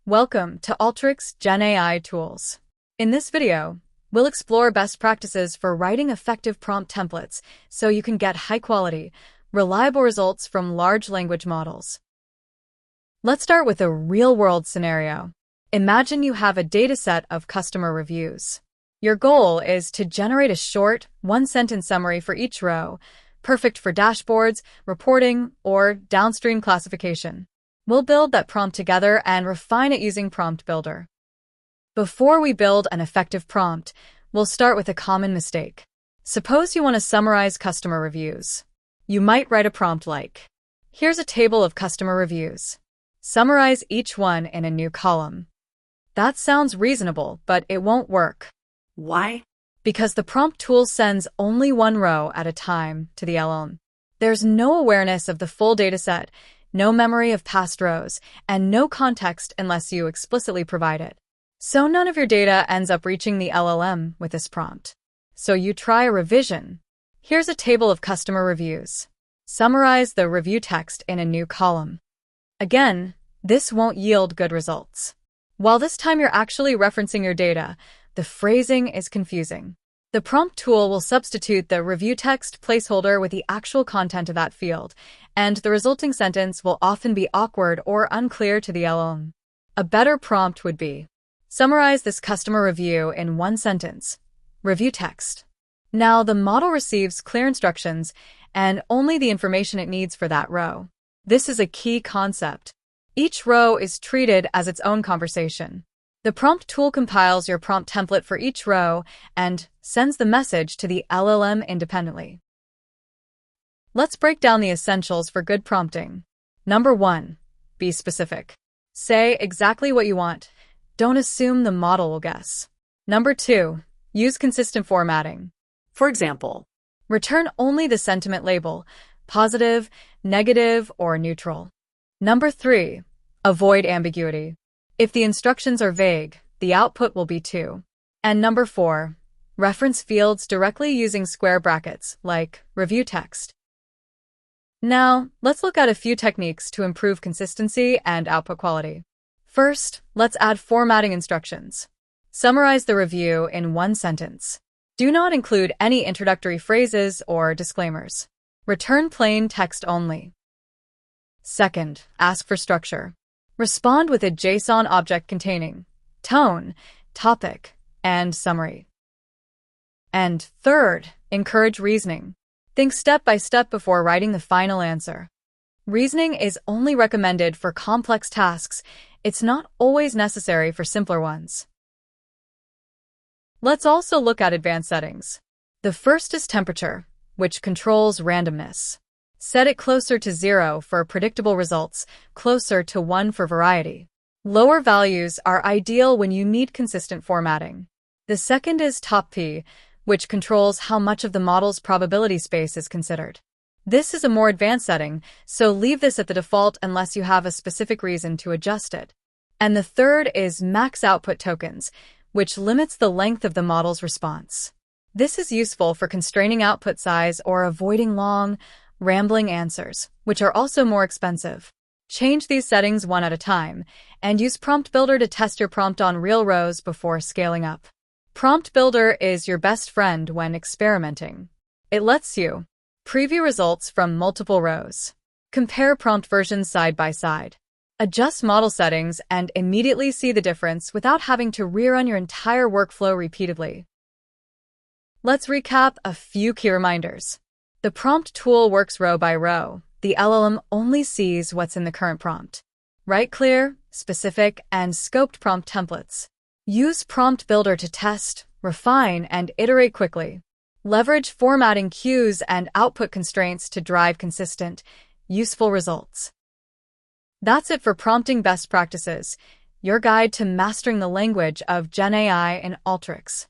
Welcome to Alteryx Gen AI Tools. In this video, we'll explore best practices for writing effective prompt templates so you can get high-quality, reliable results from large language models. Let's start with a real-world scenario. Imagine you have a dataset of customer reviews. Your goal is to generate a short, one-sentence summary for each row, perfect for dashboards, reporting, or downstream classification. We'll build that prompt together and refine it using Prompt Builder. Before we build an effective prompt, we'll start with a common mistake. Suppose you want to summarize customer reviews. You might write a prompt like, "Here's a table of customer reviews. Summarize each one in a new column." That sounds reasonable, but it won't work. Why? Because the prompt tool sends only one row at a time to the LLM. There's no awareness of the full dataset, no memory of past rows, and no context unless you explicitly provide it. So none of your data ends up reaching the LLM with this prompt. So you try a revision. Here's a table of customer reviews. Summarize the review text in a new column. Again, this won't yield good results. While this time you're actually referencing your data, the phrasing is confusing. The prompt tool will substitute the review text placeholder with the actual content of that field, and the resulting sentence will often be awkward or unclear to the LLM. A better prompt would be, summarize this customer review in one sentence. Review text. Now the model receives clear instructions and only the information it needs for that row. This is a key concept. Each row is treated as its own conversation. The prompt tool compiles your prompt template for each row and sends the message to the LLM independently. Let's break down the essentials for good prompting. Number 1, be specific. Say exactly what you want. Don't assume the model will guess. Number 2, use consistent formatting. For example, Return only the sentiment label, positive, negative, or neutral. Number 3, avoid ambiguity. If the instructions are vague, the output will be too. And number 4, reference fields directly using square brackets, like review text. Now, let's look at a few techniques to improve consistency and output quality. First, let's add formatting instructions. Summarize the review in one sentence. Do not include any introductory phrases or disclaimers. Return plain text only. Second, ask for structure. Respond with a JSON object containing tone, topic, and summary. And third, encourage reasoning. Think step by step before writing the final answer. Reasoning is only recommended for complex tasks. It's not always necessary for simpler ones. Let's also look at advanced settings. The first is temperature, which controls randomness. Set it closer to 0 for predictable results, closer to 1 for variety. Lower values are ideal when you need consistent formatting. The second is top P, which controls how much of the model's probability space is considered. This is a more advanced setting, so leave this at the default unless you have a specific reason to adjust it. And the third is max output tokens, which limits the length of the model's response. This is useful for constraining output size or avoiding long, rambling answers, which are also more expensive. Change these settings one at a time, and use Prompt Builder to test your prompt on real rows before scaling up. Prompt Builder is your best friend when experimenting. It lets you preview results from multiple rows, compare prompt versions side by side, adjust model settings, and immediately see the difference without having to rerun your entire workflow repeatedly. Let's recap a few key reminders. The prompt tool works row by row. The LLM only sees what's in the current prompt. Write clear, specific, and scoped prompt templates. Use Prompt Builder to test, refine, and iterate quickly. Leverage formatting cues and output constraints to drive consistent, useful results. That's it for Prompting Best Practices, your guide to mastering the language of Gen AI in Alteryx.